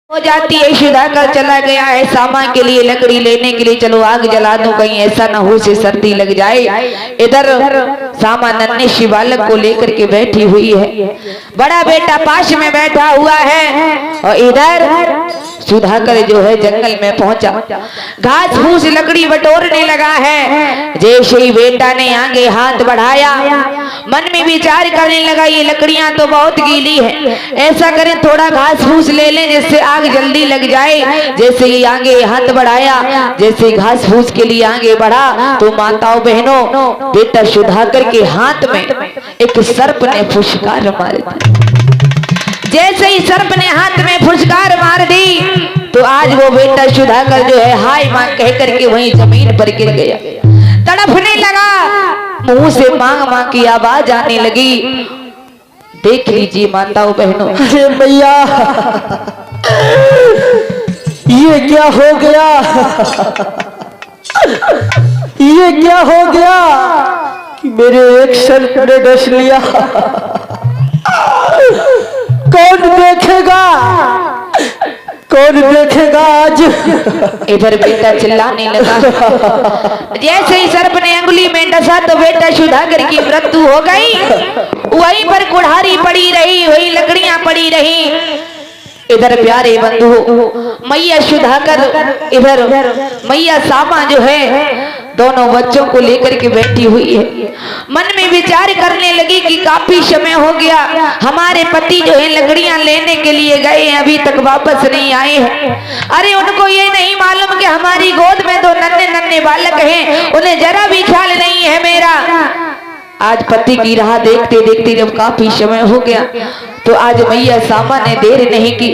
हो जाती है। सुधाकर चला गया है सामान के लिए लकड़ी लेने के लिए, चलो आग जला दूं कहीं ऐसा ना हो से सर्दी लग जाए। इधर सामा नन्हे सी बालक को लेकर के बैठी हुई है, बड़ा बेटा पास में बैठा हुआ है और इधर सुधाकर जो है जंगल में पहुंचा, घास फूस लकड़ी बटोरने लगा है। जैसे ही बेटा ने आगे हाथ बढ़ाया, मन में विचार करने लगा ये लकड़ियां तो बहुत गीली है, ऐसा करें थोड़ा घास फूस ले लें जिससे आग जल्दी लग जाए। जैसे ही आगे हाथ बढ़ाया, जैसे घास फूस के लिए आगे बढ़ा तो माताओं बहनों बेटा सुधाकर के हाथ में एक सर्प ने फुसकार मार दी। जैसे ही सर्प ने हाथ में फुसकार मार दी तो आज वो बेटा सुधाकर जो है हाय मां कह करके वहीं जमीन पर गिर गया, तड़पने लगा, मुंह से मांग मांग की आवाज आने लगी। देख लीजिए माताओं बहनों, अरे भैया ये क्या हो गया, ये क्या हो गया कि मेरे एक सर्प ने डस लिया। कौन देखेगा, कौन देखेगा आज। इधर बेटा चिल्लाने लगा। जैसे ही सर्प ने अंगुली में डसा तो बेटा सुधाकर की मृत्यु हो गई। वहीं पर कुल्हाड़ी पड़ी रही, वही लकड़ियां पड़ी रही। इधर प्यारे बंधु मैया सुधाकर, इधर मैया सामा जो है दोनों बच्चों को लेकर के बैठी हुई है। मन में विचार करने लगी कि काफी समय हो गया, हमारे पति जो है लकड़ियां लेने के लिए गए हैं, अभी तक वापस नहीं आए हैं। अरे उनको ये नहीं मालूम कि हमारी गोद में दो नन्हे नन्हे बालक हैं, उन्हें जरा भी ख्याल नहीं है मेरा। आज पति की राह देखते देखते जब काफी समय हो गया तो आज मैया सामा ने देर नहीं की,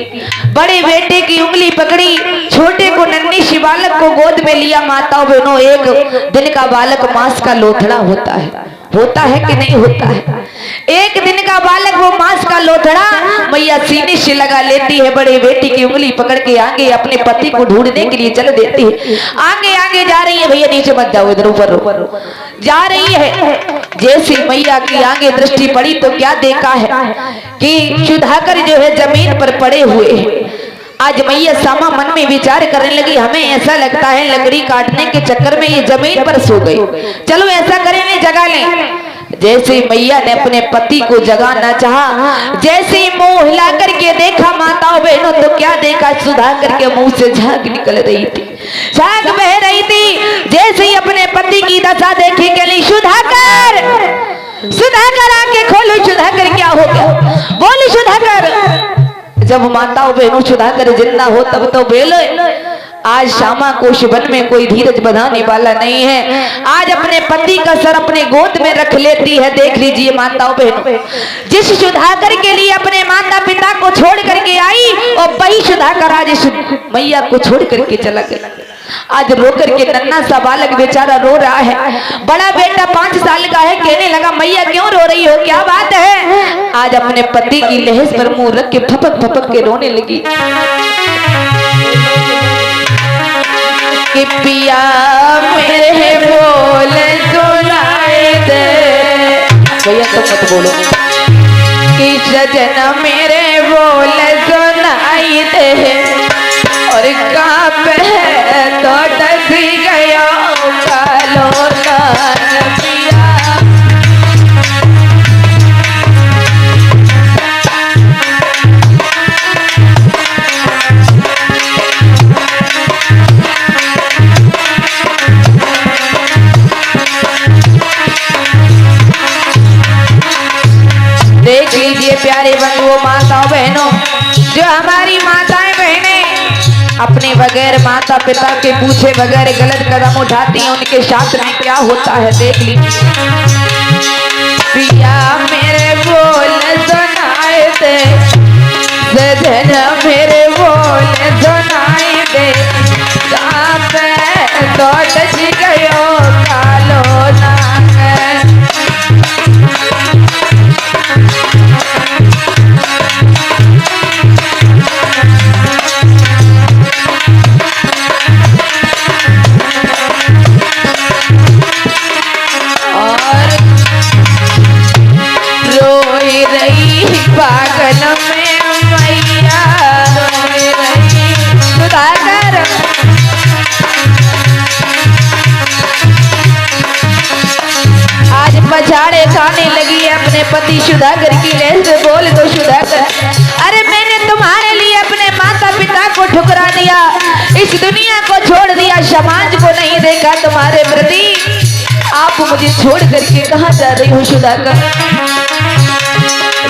बड़े बेटे की उंगली पकड़ी, छोटे को नन्ही सी बालक को गोद में लिया। माताओं बहनों, एक दिन का बालक मांस का लोथड़ा होता है कि नहीं होता है। एक दिन का बालक वो मांस का लोथड़ा मैया सीने से लगा लेती है, बड़े बेटी की उंगली पकड़ के आगे अपने पति को ढूंढने के लिए चल देती है। आगे आगे जा रही है, भैया नीचे मत जाओ, इधर ऊपर जा रही है। जैसे मैया की आगे दृष्टि पड़ी तो क्या देखा है कि सुधाकर जो है जमीन पर पड़े हुए हैं। आज मैया सामा मन में विचार करने लगी, हमें ऐसा लगता है लकड़ी काटने के चक्कर में ये जमीन पर सो गई, चलो ऐसा करें इन्हें जगा लें। जैसे मैया ने अपने पति को जगाना चाहा, जैसे ही मुंह हिला करके देखा माताओं बहनों तो क्या देखा, सुधाकर के मुंह से झाग निकल रही थी, झाग बह रही थी। जैसे ही अपने पति की दशा देखी के लिए सुधाकर, सुधाकर आंखें खोलो, सुधाकर क्या हो गया, बोली सुधाकर। जब माताओं बहनों सुधाकर जिंदा हो तब तो बोले। आज श्यामा को वन में कोई धीरज बधाने वाला नहीं है, आज अपने पति का सर अपने गोद में रख लेती है। देख लीजिए माताओं बहनों, जिस सुधाकर के लिए अपने माता पिता को छोड़ करके आई और वही सुधाकर आज मैया को छोड़ करके चला गया। आज रो करके नन्हा सा बालक बेचारा रो रहा है। बड़ा बेटा 5 साल का है, कहने लगा मैया क्यों रो रही हो, क्या बात है। आज अपने पति की लहज पर मुंह रख के फपक फपक के रोने लगी कि पिया मेरे बोल सुनाए दे। भैया तो मत बोलो कि सजना मेरे बोल सुनाई दे, और कहाँ पे तो डसी गया कालो कान पिया। देख लीजिए प्यारे बंधुओं माताओं बहनों, जो हमारी माताएं बहनें अपने बगैर माता पिता के पूछे बगैर गलत कदम उठाती हैं, उनके साथ में क्या होता है देख लीजिए। पिया मेरे बोल सुनाए दे, सजना मेरे बोल सुनाए दे, कहाँ पे तो डस गयो कालो नाग। पागल में मैया रोए रही बेटी सुधाकर की लेस से बोल दो सुधाकर, अरे मैंने तुम्हारे लिए अपने माता पिता को ठुकरा दिया, इस दुनिया को छोड़ दिया, समाज को नहीं देखा तुम्हारे प्रति, आप मुझे छोड़ करके कहाँ जा रही हो सुधाकर?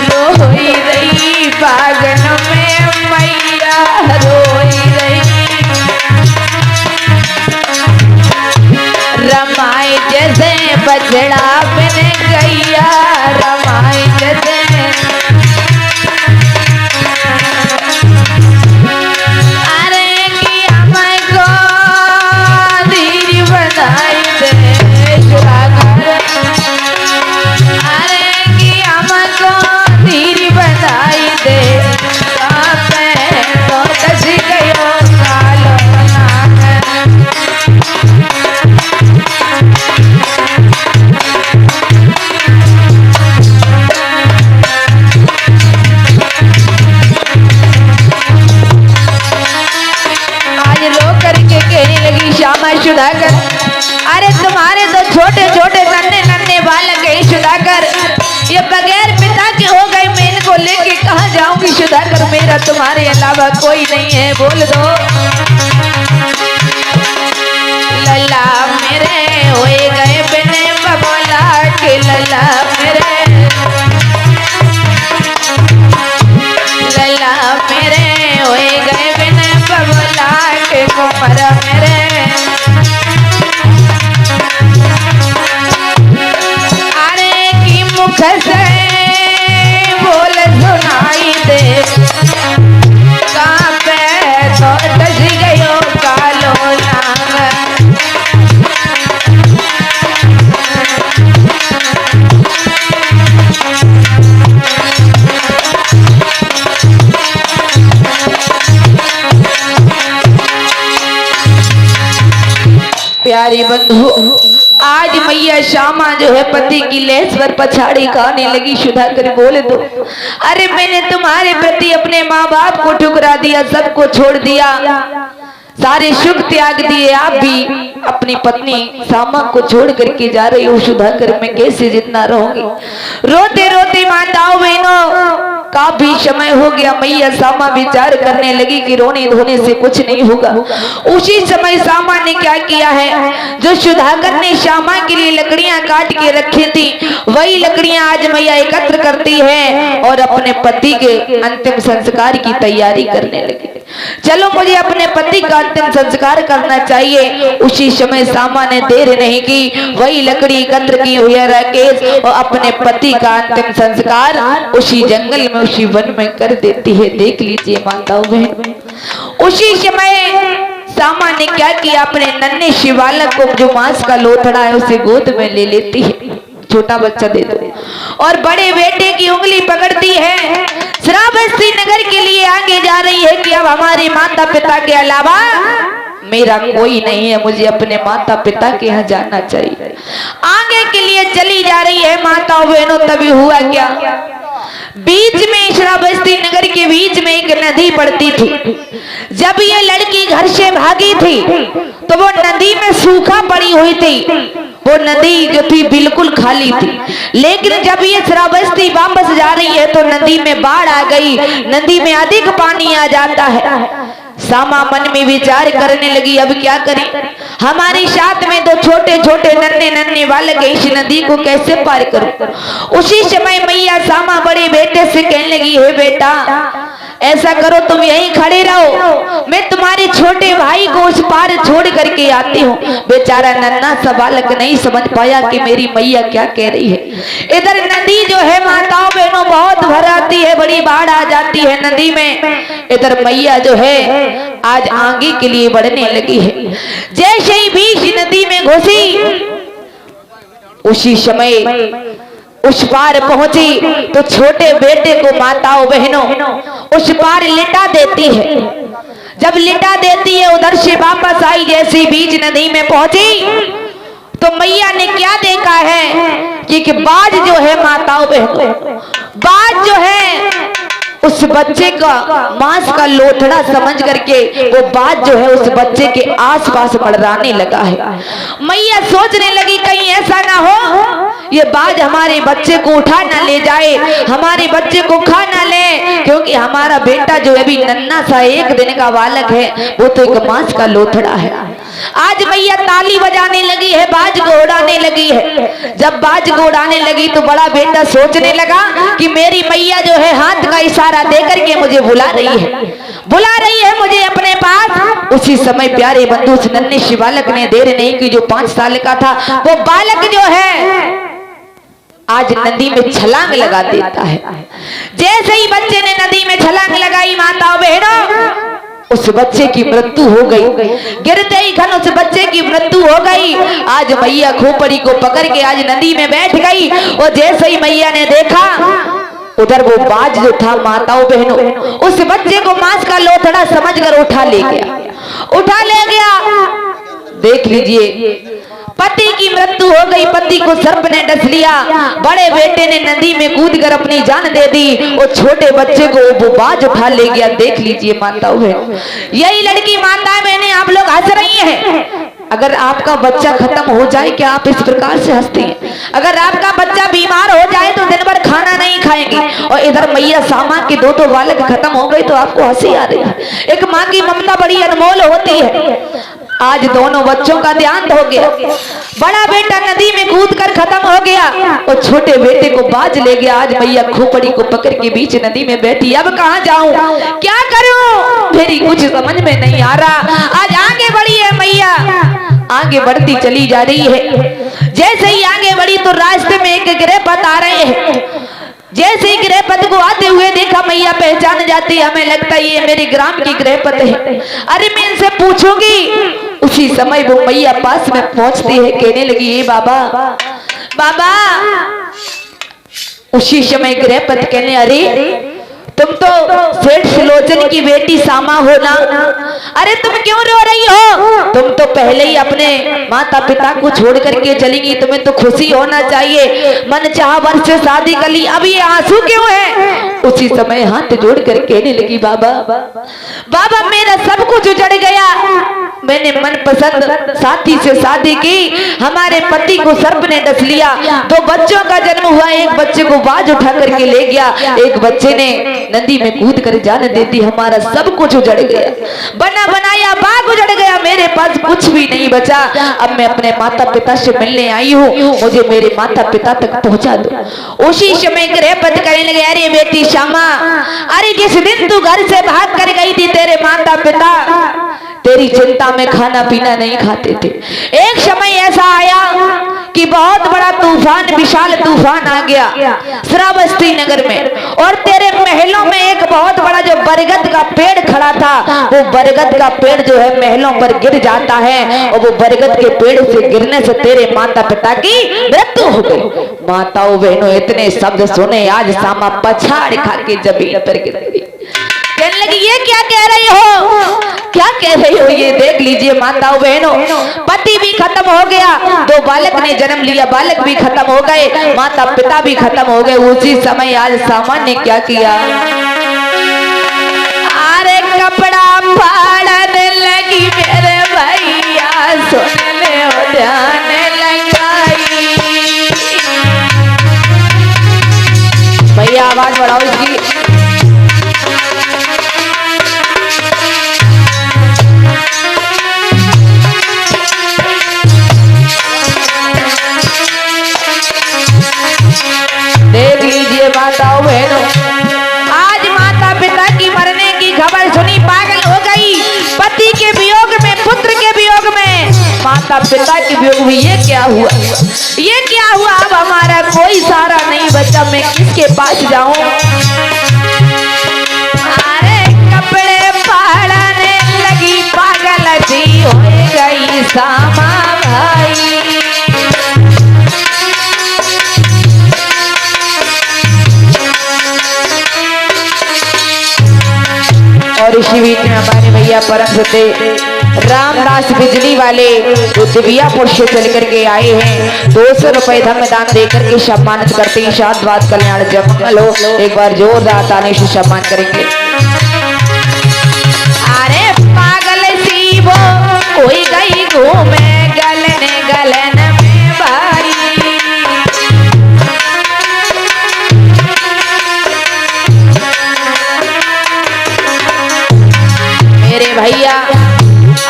रोई रही बागन में मैया, रोई रही रमाई जैसे बछड़ा बिन गैया, रमाई जैसे अरे कि हमको धीर बनाई दे सुधाकर, अरे कि हमको धीर बनाई दे, तो दस गयो कालो नाग। श्यामा सुधाकर, अरे तुम्हारे तो छोटे छोटे नन्हे नन्हे बालक है सुधाकर, ये बगैर पिता के हो गए, मैं इनको लेके कहाँ जाऊंगी सुधाकर? मेरा तुम्हारे अलावा कोई नहीं है, बोल दो। लला मेरे होए गए बिने बबोला के, लला मेरे, लला मेरे होए गए बिने बबोला के, कुमार मेरे मुख से बोल सुनाई दे, कहाँ पे तो दस गयो कालो नाग। प्यारी बंधु, आज मैया श्यामा जो है पति की लेस पर पछाड़ी खाने लगी। सुधाकर बोले तो, अरे मैंने तुम्हारे प्रति अपने माँ बाप को ठुकरा दिया, सबको छोड़ दिया, सारे सुख त्याग दिए, आप भी अपनी पत्नी श्यामा को छोड़ करके जा रही हो सुधाकर, मैं कैसे जितना रहूंगी? रोते रोते माताओं बहनों काफी समय हो गया। मैया श्यामा विचार करने लगी कि रोने धोने से कुछ नहीं होगा। उसी समय श्यामा ने क्या किया है, जो सुधाकर ने श्यामा के लिए लकड़ियां काट के रखी थी, वही लकड़ियां आज मैया एकत्र करती है और अपने पति के अंतिम संस्कार की तैयारी करने लगी। चलो मुझे अपने पति का अंतिम संस्कार करना चाहिए। उसी समय श्यामा ने देर नहीं की, वही लकड़ी एकत्र की हुई राकेश और अपने पति का अंतिम संस्कार उसी जंगल में, उसी वन में कर देती है। देख लीजिए माताओं बहन, उसी समय श्यामा ने क्या किया, अपने नन्हे शिवालक को जो मांस का लोथड़ा है उसे गोद में ले लेती है, छोटा बच्चा दे दो, और बड़े बेटे की उंगली पकड़ती है, श्रावस्ती नगर के लिए आगे जा रही है कि अब हमारे माता पिता के अलावा मेरा कोई नहीं है, मुझे अपने माता पिता के यहाँ जाना चाहिए। आगे के लिए चली जा रही है माताओं बहनों। तभी हुआ क्या, बीच में श्रावस्ती नगर के बीच में एक नदी पड़ती थी। जब ये लड़की घर से भागी थी तो वो नदी में सूखा पड़ी हुई थी, वो नदी जो थी बिल्कुल खाली थी। लेकिन जब ये श्रावस्ती वापस जा रही है तो नदी में बाढ़ आ गई, नदी में अधिक पानी आ जाता है। श्यामा मन में विचार करने लगी, अब क्या करें, हमारे साथ में दो छोटे छोटे नन्हे नन्हे बालक, इस नदी को कैसे पार करूं? उसी समय मैया श्यामा बड़े बेटे से कहने लगी, हे बेटा ऐसा करो तुम यहीं खड़े रहो, मैं तुम्हारे छोटे भाई को उस पार छोड़ करके आती हूँ। बेचारा नन्हा सा बालक नहीं समझ पाया कि मेरी मैया क्या कह रही है। इधर नदी जो है माताओं बहनों बहुत भर आती है, बड़ी बाढ़ आ जाती है नदी में। इधर मैया जो है आज आगे के लिए बढ़ने लगी है। जैसे ही बीच नदी में घुसी उसी समय उस पार पहुंची तो छोटे बेटे को माताओं बहनों उस पार लिटा देती है। जब लिटा देती है उधर से वापस आई, जैसी बीच नदी में पहुंची तो मैया ने क्या देखा है कि बाज जो है माताओं बहनों, बाज जो है उस बच्चे का मांस का लोथड़ा समझ करके वो बाज जो है उस बच्चे के आसपास मंडराने लगा है। मैया सोचने लगी कहीं ऐसा ना हो ये बाज हमारे बच्चे को उठा ना ले जाए, हमारे बच्चे को खा ना ले, क्योंकि हमारा बेटा जो है अभी नन्हा सा 1 दिन का बालक है, वो तो एक मांस का लोथड़ा है। आज मैया ताली बजाने लगी है, बाज को उड़ाने लगी है। जब बाज को उड़ाने लगी तो बड़ा बेटा सोचने लगा कि मेरी मैया जो है हाथ का इशारा दे करके मुझे बुला रही है मुझे अपने पास। उसी समय प्यारे बंधु उस नन्हे से बालक ने देर नहीं की, जो 5 साल का था, वो बालक जो है आज नदी में छलांग लगा देता है। जैसे ही बच्चे ने नदी में छलांग लगाई, माताओं बहनों, उस बच्चे की मृत्यु हो गई। गिरते ही खन उस बच्चे की मृत्यु हो गई। आज मैया खोपड़ी को पकड़ के आज नदी में बैठ गई, और जैसे ही मैया ने देखा उधर वो बाज जो था, माताओं बहनों, उस बच्चे को मांस का लोथड़ा समझकर उठा ले गया। देख लीजिए, पति की मृत्यु हो गई, पति को सर्प ने डस लिया, बड़े बेटे ने नदी में कूदकर अपनी जान दे दी, और छोटे बच्चे को वो बाज उठा ले गया। देख लीजिए माताओं बहनों, यही लड़की माता बहनें आप लोग हंस रही हैं। अगर आपका बच्चा खत्म हो जाए, क्या आप इस प्रकार से हंसते हैं? अगर आपका बच्चा बीमार हो जाए तो दिन भर खाना नहीं खाएंगे, और इधर मैया सामा के 2 बालक खत्म हो गए तो आपको हंसी आ रही है। एक माँ की ममता बड़ी अनमोल होती है। आज दोनों बच्चों का देहांत हो गया। बड़ा बेटा नदी में कूदकर खत्म हो गया, और छोटे बेटे को बाज ले गया। आज मैया खोपड़ी को पकड़ के बीच नदी में बैठी, अब कहाँ जाऊं, क्या करूं, मेरी कुछ समझ में नहीं आ रहा। आज आगे बढ़ी है मैया, आगे बढ़ती चली जा रही है। जैसे ही आगे बढ़ी तो रास्ते में एक गृहपत आ रहे हैं। जैसे ही गृहपत को आते हुए देखा, मैया पहचान जाती, हमें लगता है ये मेरे ग्राम की गृहपत है। अरे मैं इनसे पूछूंगी। उसी समय वो मैया पास में पहुंचती है, कहने लगी, ये बाबा। उसी समय गृहपत कहने, अरे तुम तो सेठ सुलोचन की बेटी सामा हो ना, अरे तुम क्यों रो रही हो? तुम तो पहले ही अपने माता पिता को छोड़ करके चलेंगी, तुम्हें तो खुशी होना चाहिए, मन चाह वर्ष से शादी कर ली, अब ये आंसू क्यों है? उसी समय हाथ जोड़ कर कहने लगी, बाबा मेरा सब कुछ उजड़ गया, मैंने मनपसंद साथी से शादी की, हमारे पति को सर्प ने डस लिया, 2 बच्चों का जन्म हुआ, एक बच्चे को बाज उठा करके ले गया, एक बच्चे ने नदी में कूद कर जान दे दी, हमारा सब कुछ उजड़ गया, बना बनाया बाग उजड़ गया, मेरे पास कुछ भी नहीं बचा। अब मैं अपने माता पिता से मिलने आई हूँ, मुझे मेरे माता पिता तक पहुँचा दो। उसी समय गृहपति कहने लगे, अरे बेटी श्यामा, अरे जिस दिन तू घर से भाग कर गई थी, तेरे माता पिता तेरी चिंता में खाना पीना नहीं खाते थे। एक समय ऐसा आया कि बहुत बड़ा तूफान, विशाल तूफान आ गया श्रावस्ती नगर में, और तेरे महलों में एक बहुत बड़ा जो बरगद का पेड़ खड़ा था, वो बरगद का पेड़ जो है महलों पर गिर जाता है, और वो बरगद के पेड़ से गिरने से तेरे माता पिता की मृत्यु हो गई। माताओं बहनों, इतने शब्द सुने आज सामा पछाड़ खा के जमीन पर गिर गई। कहने लगी, ये क्या कह रही हो, क्या कह रही हो? ये देख लीजिए माताओं बहनों, पति भी खत्म हो गया, 2 बालक ने जन्म लिया, बालक भी खत्म हो गए, माता पिता भी खत्म हो गए। उसी समय आज सामा ने क्या किया, अरे कपड़ा फाड़ने लगी मेरे भैया, सुन ले हो ध्यान लगाई। भैया आवाज बढ़ाओ इसकी। देख लीजिए माताओं बहनों, आज माता पिता की मरने की खबर सुनी पागल हो गई, पति के वियोग में, पुत्र के वियोग में, माता पिता के वियोग में। ये क्या हुआ, ये क्या हुआ? अब हमारा कोई सहारा नहीं बचा, मैं किसके पास जाऊं? अरे कपड़े फाड़ने लगी, पागल सी हो गई सामा भाई। और इसी बीच में हमारे भैया परम सत्य रामदास बिजली वाले जो दिव्यापुर से चल करके आए हैं 200 रुपए धन दान देकर के सम्मानित करते हैं। शादवाद कल्याण जमंगल हो। एक बार जोरदार ताने से सम्मान करेंगे। अरे पागल सी वो कोई गई घूमे गलन गलन में भाई। मेरे भैया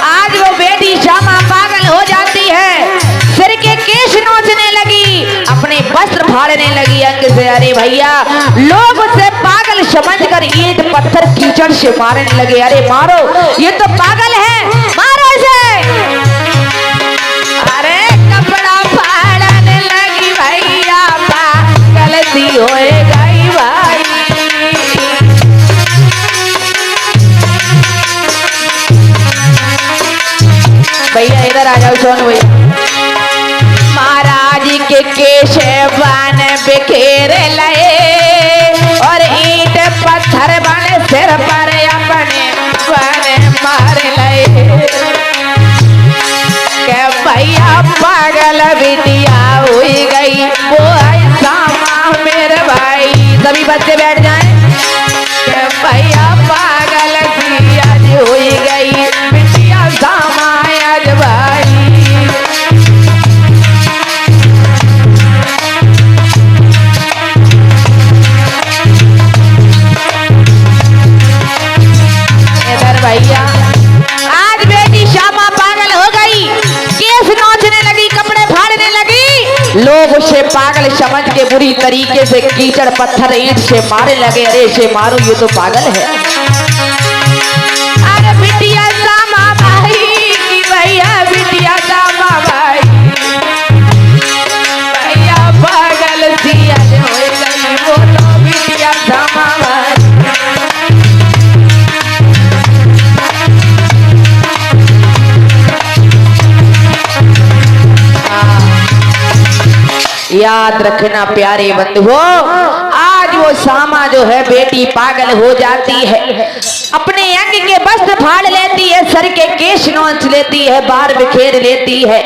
आज वो बेटी श्यामा पागल हो जाती है, सिर के केश नोचने लगी, अपने वस्त्र फाड़ने लगी अंग से। अरे भैया लोग उसे पागल समझकर ईंट पत्थर कीचड़ से मारने लगे। अरे मारो, ये तो पागल है, मारो इसे। अरे कपड़ा फाड़ने लगी भैया, पागल सी हो गई भाई। भैया इधर आ जाओ सोनू भैया। महाराज के केश बन बिखेर लाए और ईंट पत्थर बन सिर पर अपने बन मार लाए। के भैया पागल बिटिया हुई गई वो ऐसा मेरे भाई। सभी बच्चे बैठ जाएं। के भैया पागल सी आज हुई गई बिटिया समाज भाई। भैया आज बेटी श्यामा पागल हो गई, केस नोचने लगी, कपड़े फाड़ने लगी। लोग उसे पागल समझ के बुरी तरीके से कीचड़ पत्थर ईंट से मारने लगे। अरे इसे मारो, ये तो पागल है। अरे बिटिया श्यामा भाई की भैया, बिटिया श्यामा भाई, भैया पागल सी आज हो गई बोलो बिटिया श्यामा भाई। याद रखना प्यारे बंधुओं, आज वो श्यामा जो है बेटी पागल हो जाती है, अपने अंग के वस्त्र फाड़ लेती है, सर के केश नोच लेती है, बार बिखेर लेती है।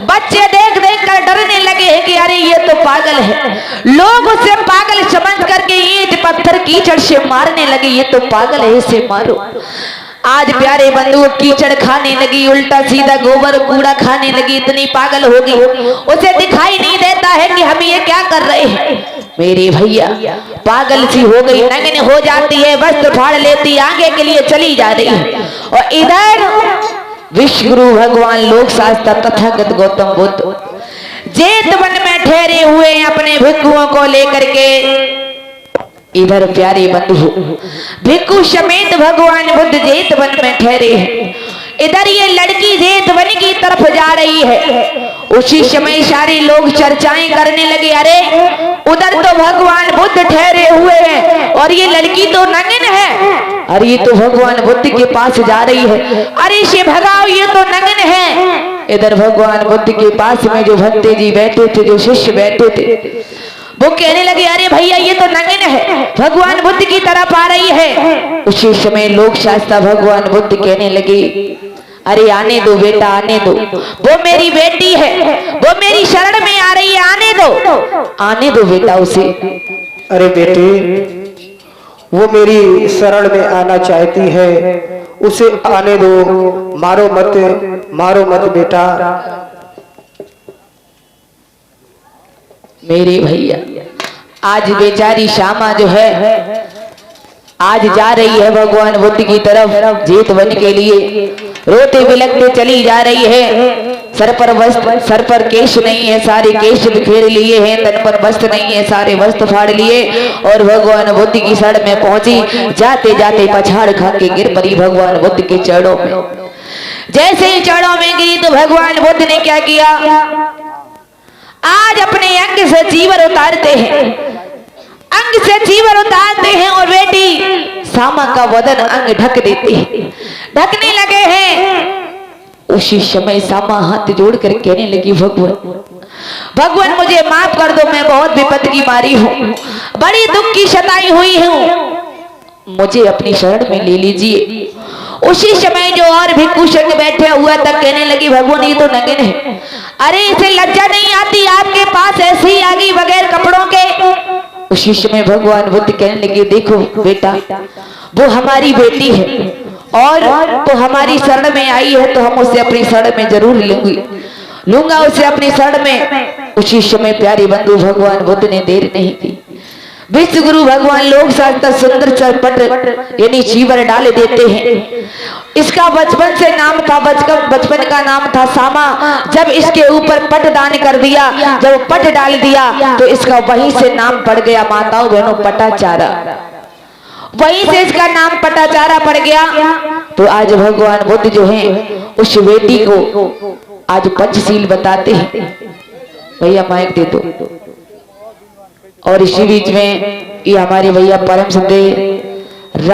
बच्चे देख देख कर डरने लगे हैं कि अरे ये तो पागल है। लोग उसे पागल समझ करके ईंट पत्थर कीचड़ से मारने लगे। ये तो पागल है, इसे मारो। आज प्यारे बंधु कीचड़ खाने लगी, उल्टा सीधा गोबर कूड़ा खाने लगी, इतनी पागल हो गई उसे दिखाई नहीं देता है कि हम ये क्या कर रहे हैं। मेरे भैया पागल सी हो गई, नग्न हो जाती है, वस्त्र फाड़ लेती, आगे के लिए चली जा रही है। और इधर विश्व गुरु भगवान लोक शास्त्र तथागत गौतम बुद्ध जेत वन में ठहरे हुए अपने भिक्षुओं को लेकर के। इधर प्यारे बंधु भिक्षु समेत भगवान बुद्ध जेत वन में ठहरे हैं। इधर ये लड़की जेत वन की तरफ जा रही है। उसी समय सारे लोग चर्चाएं करने लगे, अरे उधर तो भगवान बुद्ध ठहरे हुए हैं और ये लड़की तो नग्न है। अरे ये तो भगवान बुद्ध के पास जा रही है, अरे इसे भगाओ, ये तो नग्न है। इधर भगवान बुद्ध के पास में जो भक्त जी बैठे थे, जो शिष्य बैठे थे, वो कहने लगे, अरे भैया ये तो नग्न है, भगवान बुद्ध की तरफ आ रही है। उसी समय लोक शास्त्र भगवान बुद्ध कहने लगे, अरे आने दो बेटा, आने दो, वो मेरी बेटी है, वो मेरी शरण में आ रही है, आने दो, आने दो बेटा उसे। अरे बेटे, वो मेरी शरण में आना चाहती है, उसे आने दो, मारो मत, मारो मत बेटा। मेरे भैया आज बेचारी श्यामा जो है आज जा रही है भगवान बुद्ध की तरफ जेत वन के लिए, रोते बिलखते चली जा रही है। सर पर केश नहीं है, सारे केश बिखेर लिए हैं, तन पर वस्त्र नहीं है, सारे वस्त्र फाड़ लिए और भगवान बुद्ध की शरण में पहुंची। जाते जाते पछाड़ खा के गिर पड़ी भगवान बुद्ध के चरणों में। जैसे ही चरणों में गिरी तो भगवान बुद्ध ने क्या किया, आज अपने अंग से चीवर उतारते हैं, अंग से चीवर उतारते हैं और बेटी श्यामा का बदन अंग ढक देते हैं, ढकने लगे हैं। उसी समय श्यामा हाथ जोड़कर कहने लगी, भगवान मुझे माफ कर दो, मैं बहुत विपत्ति की मारी हूँ, बड़ी दुख की सताई हुई हूँ, मुझे अपनी शरण में ले लीजिए। उसी समय जो और भिक्षु संग बैठे हुआ तक कहने लगी भगवान ये तो नंगे है, अरे इसे लज्जा नहीं आती आपके पास ऐसे ही आ गई बगैर कपड़ों के। उसी समय भगवान बुद्ध कहने लगे देखो बेटा वो हमारी बेटी है और तो हमारी शरण में आई है तो हम उसे अपनी शरण में जरूर लूंगा उसे अपनी शरण में। उसी समय प्यारे बंधु भगवान बुद्ध ने देर नहीं की, विश्व गुरु भगवान लोक शास्त्र सुंदर चरपट यानी चीवर डाल देते हैं। इसका बचपन से नाम था, बचपन का नाम था सामा। जब इसके ऊपर पट दान कर दिया, जब पट डाल दिया तो इसका वहीं से नाम पड़ गया माताओं बहनों पटाचारा, वहीं से इसका नाम पटाचारा पड़ गया। तो आज भगवान बुद्ध जो है उस बेटी को आज पंचशील बताते हैं। भैया माइक दे दो। और इसी बीच में ये हमारे भैया परम संदेह